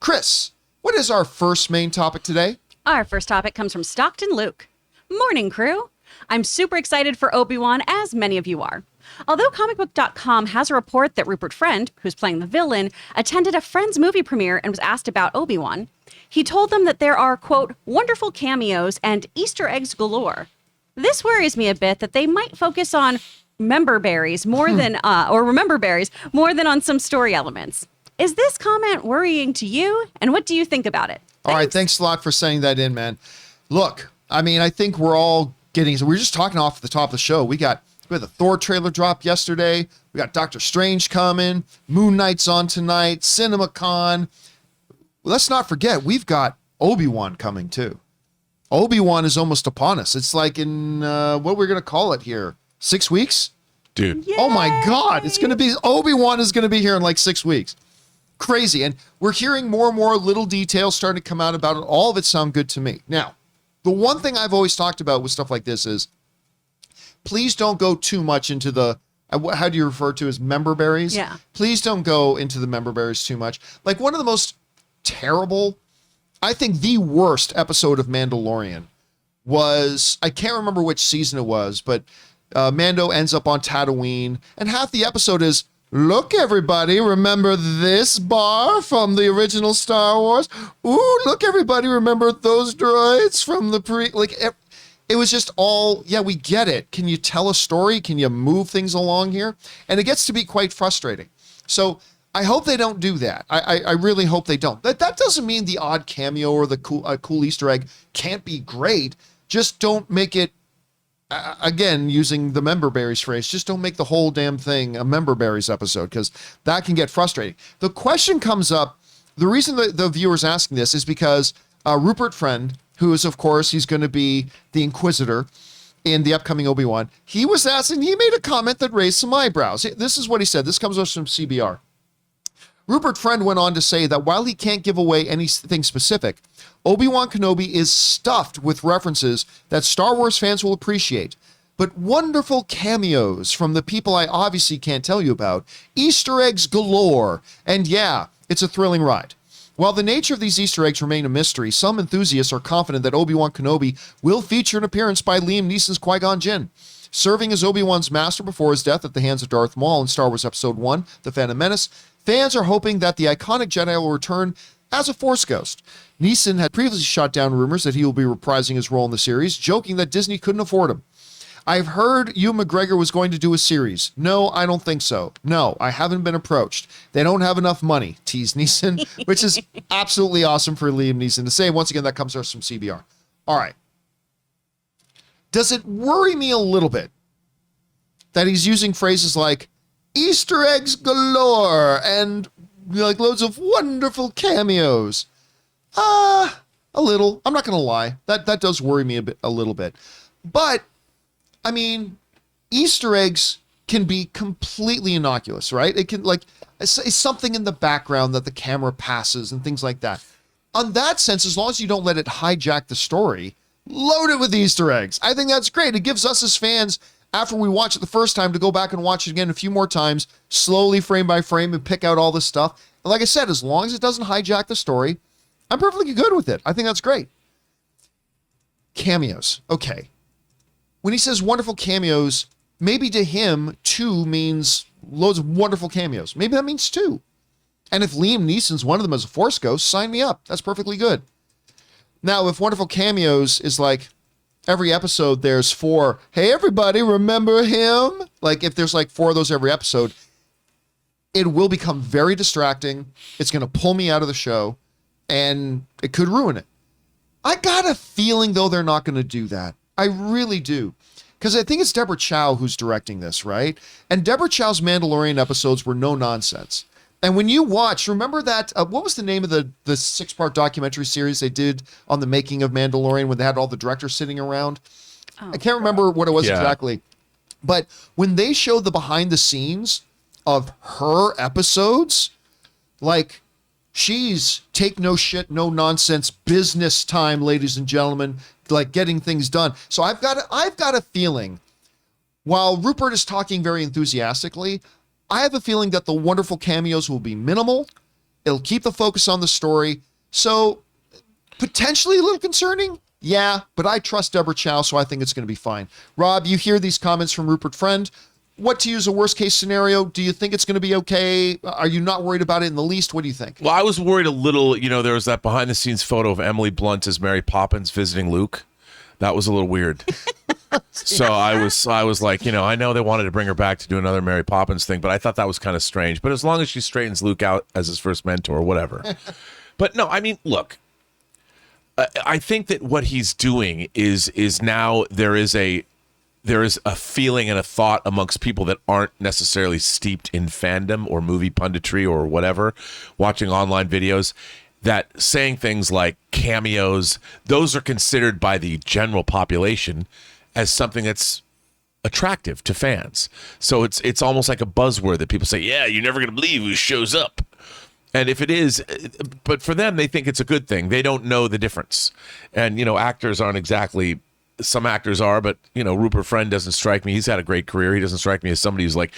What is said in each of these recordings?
Chris, what is our first main topic today? Our first topic comes from Stockton Luke. Morning, crew. I'm super excited for Obi-Wan, as many of you are. Although comicbook.com has a report that Rupert Friend, who's playing the villain, attended a Friends movie premiere and was asked about Obi-Wan, he told them that there are, quote, wonderful cameos and Easter eggs galore. This worries me a bit that they might focus on remember berries more than on some story elements. Is this comment worrying to you? And what do you think about it? All right, thanks a lot for sending that in, man. Look, I mean, I think we're all getting, so we were just talking off the top of the show. We had the Thor trailer drop yesterday. We got Doctor Strange coming. Moon Knight's on tonight. CinemaCon. Let's not forget, we've got Obi-Wan coming too. Obi-Wan is almost upon us. It's like in, what we're going to call it here, 6 weeks? Dude. Yay! Oh my God, Obi-Wan is going to be here in like 6 weeks. Crazy. And we're hearing more and more little details starting to come out about it. All of it sound good to me. Now, the one thing I've always talked about with stuff like this is, please don't go too much into the, how do you refer to as member berries? Yeah. Please don't go into the member berries too much. Like one of the most terrible, I think the worst episode of Mandalorian was, I can't remember which season it was, but Mando ends up on Tatooine and half the episode is, look, everybody, remember this bar from the original Star Wars? Ooh, look, everybody, remember those droids from the it was just all, yeah, we get it. Can you tell a story? Can you move things along here? And it gets to be quite frustrating. So I hope they don't do that. I really hope they don't. That doesn't mean the odd cameo or the cool Easter egg can't be great. Just don't make it, again, using the member berries phrase, just don't make the whole damn thing a member berries episode, because that can get frustrating. The question comes up, the reason the viewer's asking this is because Rupert Friend, who is, of course, he's going to be the Inquisitor in the upcoming Obi-Wan, he was asking, he made a comment that raised some eyebrows. This is what he said. This comes us from CBR. Rupert Friend went on to say that while he can't give away anything specific, Obi-Wan Kenobi is stuffed with references that Star Wars fans will appreciate, but wonderful cameos from the people I obviously can't tell you about, Easter eggs galore, and yeah, it's a thrilling ride. While the nature of these Easter eggs remain a mystery, some enthusiasts are confident that Obi-Wan Kenobi will feature an appearance by Liam Neeson's Qui-Gon Jinn. Serving as Obi-Wan's master before his death at the hands of Darth Maul in Star Wars Episode 1, The Phantom Menace, fans are hoping that the iconic Jedi will return as a Force ghost. Neeson had previously shot down rumors that he will be reprising his role in the series, joking that Disney couldn't afford him. I've heard Ewan McGregor was going to do a series. No, I don't think so. No, I haven't been approached. They don't have enough money, teased Neeson, which is absolutely awesome for Liam Neeson to say. Once again, that comes to us from CBR. All right. Does it worry me a little bit that he's using phrases like Easter eggs galore and like loads of wonderful cameos? A little. I'm not going to lie. That does worry me a little bit. But I mean, Easter eggs can be completely innocuous, right? It can, like, it's something in the background that the camera passes and things like that. On that sense, as long as you don't let it hijack the story, load it with Easter eggs. I think that's great. It gives us as fans, after we watch it the first time, to go back and watch it again a few more times, slowly, frame by frame, and pick out all this stuff. And like I said, as long as it doesn't hijack the story, I'm perfectly good with it. I think that's great. Cameos. Okay. When he says wonderful cameos, maybe to him, 2 means loads of wonderful cameos. Maybe that means 2. And if Liam Neeson's one of them as a Force ghost, sign me up. That's perfectly good. Now, if wonderful cameos is like every episode there's 4, hey, everybody, remember him? Like if there's like 4 of those every episode, it will become very distracting. It's going to pull me out of the show and it could ruin it. I got a feeling, though, they're not going to do that. I really do. Because I think it's Deborah Chow who's directing this, right? And Deborah Chow's Mandalorian episodes were no nonsense. And when you watch, remember that, what was the name of the 6-part documentary series they did on the making of Mandalorian when they had all the directors sitting around? Oh, I can't remember what it was exactly. But when they showed the behind the scenes of her episodes, like, she's take no shit, no nonsense business time, ladies and gentlemen, like getting things done. So I've got a feeling, while Rupert is talking very enthusiastically, I have a feeling that the wonderful cameos will be minimal. It'll keep the focus on the story. So potentially a little concerning. Yeah, but I trust Deborah Chow, so I think it's going to be fine. Rob, you hear these comments from Rupert Friend. What to use a worst case scenario? Do you think it's going to be okay? Are you not worried about it in the least? What do you think? Well, I was worried a little. There was that behind the scenes photo of Emily Blunt as Mary Poppins visiting Luke. That was a little weird. So I was like, I know they wanted to bring her back to do another Mary Poppins thing, but I thought that was kind of strange. But as long as she straightens Luke out as his first mentor, whatever. But no, I mean, look, I think that what he's doing is now there is a feeling and a thought amongst people that aren't necessarily steeped in fandom or movie punditry or whatever, watching online videos, that saying things like cameos, those are considered by the general population as something that's attractive to fans. So it's almost like a buzzword that people say, yeah, you're never going to believe who shows up. And if it is, but for them, they think it's a good thing. They don't know the difference. And, actors aren't exactly, some actors are, but, Rupert Friend doesn't strike me. He's had a great career. He doesn't strike me as somebody who's like,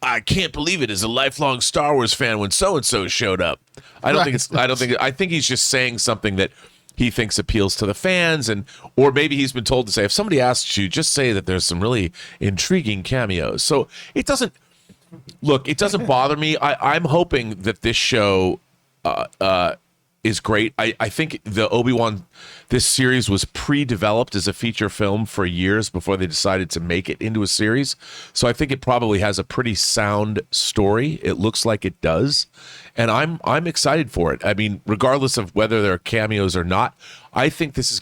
I can't believe it as a lifelong Star Wars fan when so-and-so showed up. I think he's just saying something that he thinks appeals to the fans, or maybe he's been told to say, if somebody asks you, just say that there's some really intriguing cameos. So it doesn't bother me. I'm hoping that this show is great. I think the Obi-Wan, this series was pre-developed as a feature film for years before they decided to make it into a series. So I think it probably has a pretty sound story. It looks like it does. And I'm excited for it. I mean, regardless of whether there are cameos or not, I think this is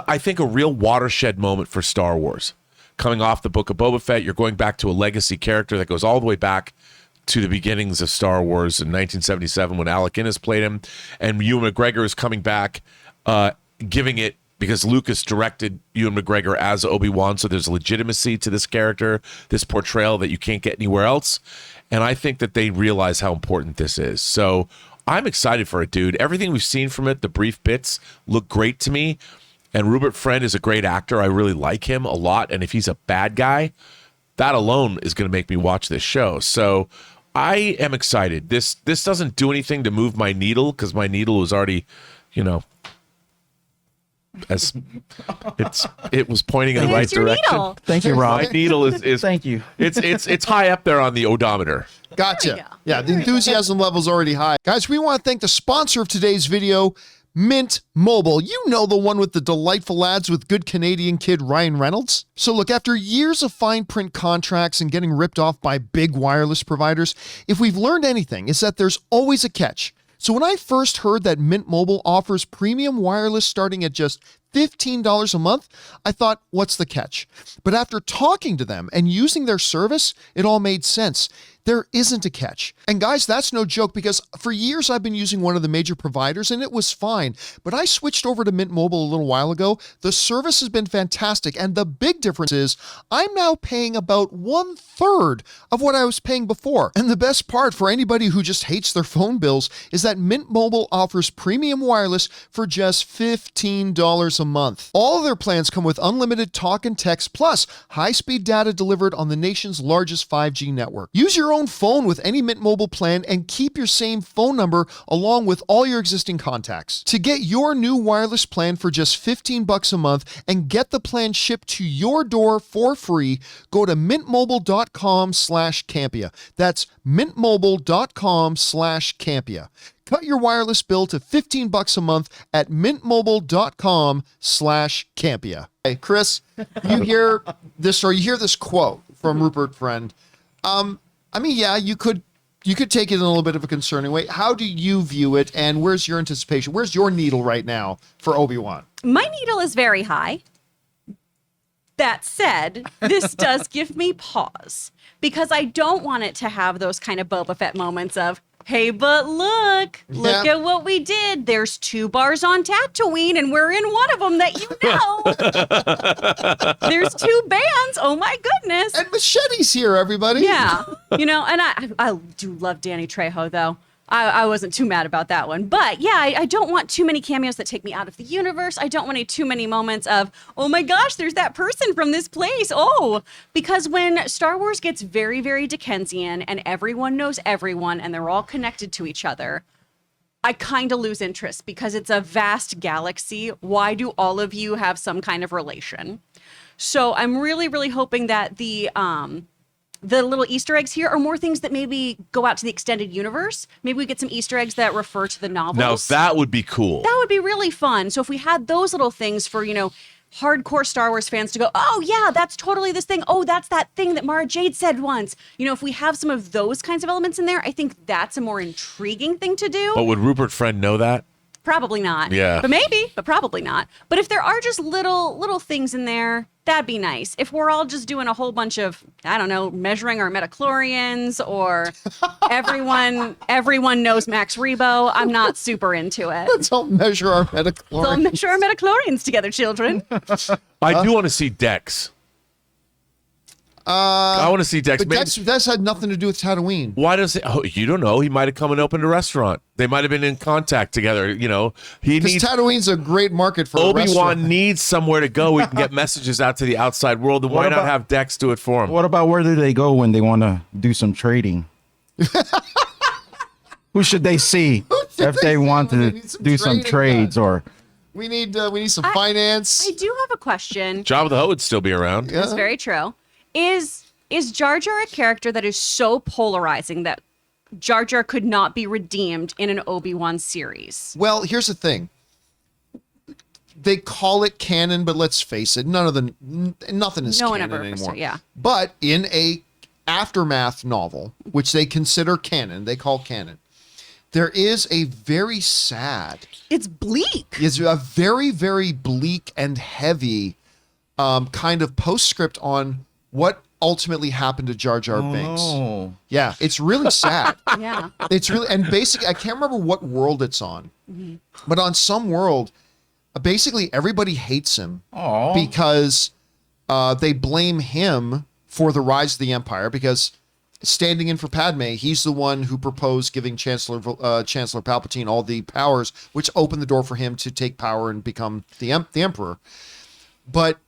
I think a real watershed moment for Star Wars. Coming off the Book of Boba Fett, you're going back to a legacy character that goes all the way back to the beginnings of Star Wars in 1977 when Alec Guinness played him, and Ewan McGregor is coming back, giving it, because Lucas directed Ewan McGregor as Obi-Wan, so there's legitimacy to this character, this portrayal that you can't get anywhere else, and I think that they realize how important this is. So I'm excited for it, dude. Everything we've seen from it, the brief bits, look great to me, and Rupert Friend is a great actor. I really like him a lot, and if he's a bad guy, that alone is going to make me watch this show. So I am excited. This doesn't do anything to move my needle, because my needle was already, as it was pointing in the right direction. Needle. Thank you, Rob. My needle is Thank you. It's high up there on the odometer. Gotcha. Yeah, the enthusiasm level's already high. Guys, we want to thank the sponsor of today's video, Mint Mobile. You know, the one with the delightful ads with good Canadian kid Ryan Reynolds. So look, after years of fine print contracts and getting ripped off by big wireless providers, if we've learned anything, it's that there's always a catch. So when I first heard that Mint Mobile offers premium wireless starting at just $15 a month, I thought, what's the catch? But after talking to them and using their service, it all made sense. There isn't a catch. And guys, that's no joke, because for years I've been using one of the major providers and it was fine. But I switched over to Mint Mobile a little while ago. The service has been fantastic. And the big difference is I'm now paying about 1/3 of what I was paying before. And the best part for anybody who just hates their phone bills is that Mint Mobile offers premium wireless for just $15 a month. All of their plans come with unlimited talk and text plus high-speed data delivered on the nation's largest 5G network. Use your own phone with any Mint Mobile plan and keep your same phone number along with all your existing contacts. To get your new wireless plan for just $15 a month and get the plan shipped to your door for free, go to mintmobile.com/Campea. That's mintmobile.com/Campea. Cut your wireless bill to $15 a month at mintmobile.com/Campea. Hey, Chris, you hear this, or you hear this quote from Rupert Friend. I mean, yeah, you could take it in a little bit of a concerning way. How do you view it, and where's your anticipation? Where's your needle right now for Obi-Wan? My needle is very high. That said, this does give me pause, because I don't want it to have those kind of Boba Fett moments of, hey, but look at what we did. There's 2 bars on Tatooine, and we're in one of them that you know. There's 2 bands. Oh, my goodness. And Machete's here, everybody. Yeah. And I do love Danny Trejo, though. I wasn't too mad about that one. But yeah, I don't want too many cameos that take me out of the universe. I don't want too many moments of, oh my gosh, there's that person from this place. Oh, because when Star Wars gets very, very Dickensian and everyone knows everyone and they're all connected to each other, I kind of lose interest because it's a vast galaxy. Why do all of you have some kind of relation? So I'm really, really hoping that the little Easter eggs here are more things that maybe go out to the extended universe. Maybe we get some Easter eggs that refer to the novels. Now that would be cool. That would be really fun. So if we had those little things for, hardcore Star Wars fans to go, oh yeah, that's totally this thing. Oh, that's that thing that Mara Jade said once. If we have some of those kinds of elements in there, I think that's a more intriguing thing to do. But would Rupert Friend know that? Probably not. Yeah. But maybe, but probably not. But if there are just little things in there, that'd be nice. If we're all just doing a whole bunch of, I don't know, measuring our metachlorians or everyone knows Max Rebo, I'm not super into it. Let's all measure our metachlorians. Let's all measure our metachlorians together, children. I do want to see Dex. I want to see Dex. But that's had nothing to do with Tatooine. Why does it? Oh, you don't know. He might have come and opened a restaurant. They might have been in contact together. He Because needs Tatooine's a great market for a Obi-Wan restaurant. needs somewhere to go. He can get messages out to the outside world. And why not have Dex do it for him? What about where do they go when they want to do some trading? Who should they see if they want to do some trades or? We need some finance. I do have a question. Jabba the Hutt would still be around. That's very true. Is Jar Jar a character that is so polarizing that Jar Jar could not be redeemed in an Obi-Wan series? Well, here's the thing. They call it canon, but let's face it, nothing is No one canon ever anymore. yeah. But in a aftermath novel, which they consider canon, they call canon, there is a very sad, It's bleak. is a very, very bleak and heavy kind of postscript on what ultimately happened to Jar Jar Binks. Oh. Yeah, it's really sad. Yeah. It's really, and basically, I can't remember what world it's on, but on some world, basically everybody hates him Oh. because they blame him for the rise of the Empire because standing in for Padme, he's the one who proposed giving Chancellor Palpatine all the powers, which opened the door for him to take power and become the Emperor. But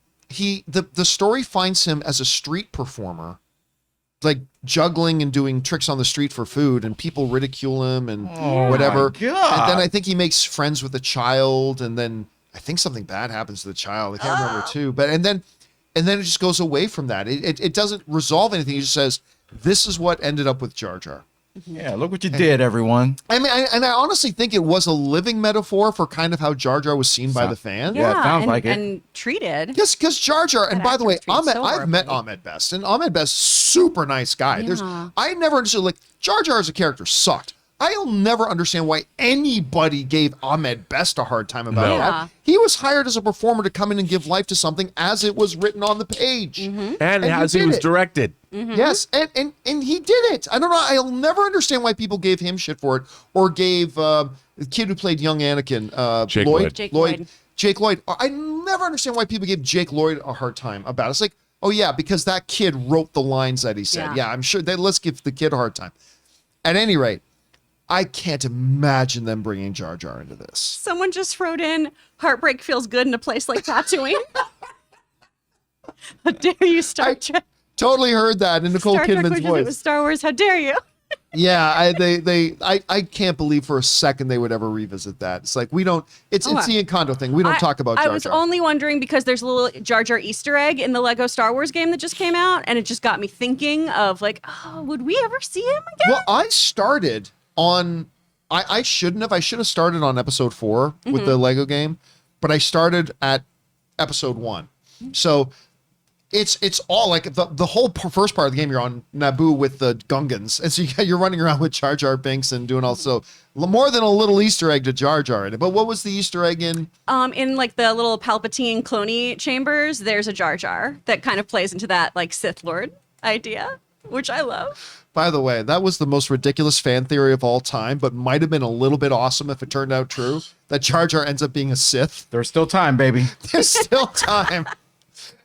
the story finds him as a street performer, like juggling and doing tricks on the street for food, and people ridicule him and whatever. my God. And then I think he makes friends with a child, and then I think something bad happens to the child. I can't remember too. But and then it just goes away from that. It doesn't resolve anything. He just says, "This is what ended up with Jar Jar." Yeah, look what you did, everyone. I mean, I honestly think it was a living metaphor for kind of how Jar Jar was seen by the fans. Yeah, it sounds and, like it. And treated. Yes, because Jar Jar, and by the way, actor's treated so I've met horribly. Ahmed Best, and Ahmed Best, super nice guy. I never understood, like, Jar Jar as a character sucked. I'll never understand why anybody gave Ahmed Best a hard time about No. that. Yeah. He was hired as a performer to come in and give life to something as it was written on the page. And And as he he did was it. directed. Yes, and he did it. I don't know. I'll never understand why people gave him shit for it, or gave the kid who played young Anakin, Jake Lloyd. Jake Lloyd. Jake Lloyd. I never understand why people give Jake Lloyd a hard time about it. It's like, oh yeah, because that kid wrote the lines that he said. Yeah. Yeah, I'm sure that. Let's give the kid a hard time. At any rate, I can't imagine them bringing Jar Jar into this. Someone just wrote in, heartbreak feels good in a place like Tatooine. How dare you, Star Trek? Totally heard that in Nicole Star Trek Kidman's wishes it was voice. Star Wars. How dare you? Yeah, I can't believe for a second they would ever revisit that. It's like we don't. It's the Encanto thing. We don't talk about Jar Jar. I was only wondering because there's a little Jar Jar Easter egg in the Lego Star Wars game that just came out, and it just got me thinking of like, oh, would we ever see him again? Well, I started on. I shouldn't have. I should have started on episode 4 with the Lego game, but I started at episode 1. So it's all like the whole first part of the game. You're on Naboo with the Gungans, and so you're running around with Jar Jar Binks and doing also more than a little Easter egg to Jar Jar in it. But what was the Easter egg in? In like the little Palpatine cloney chambers, there's a Jar Jar that kind of plays into that like Sith Lord idea, which I love. By the way, that was the most ridiculous fan theory of all time, but might have been a little bit awesome if it turned out true. That Jar Jar ends up being a Sith. There's still time, baby. There's still time.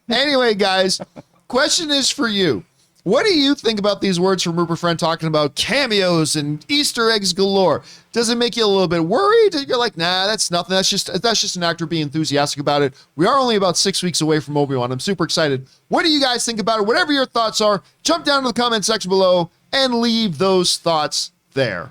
Anyway, guys, question is for you. What do you think about these words from Rupert Friend talking about cameos and Easter eggs galore? Does it make you a little bit worried? You're like, nah, that's nothing. That's just an actor being enthusiastic about it. We are only about 6 weeks away from Obi-Wan. I'm super excited. What do you guys think about it? Whatever your thoughts are, jump down to the comment section below and leave those thoughts there.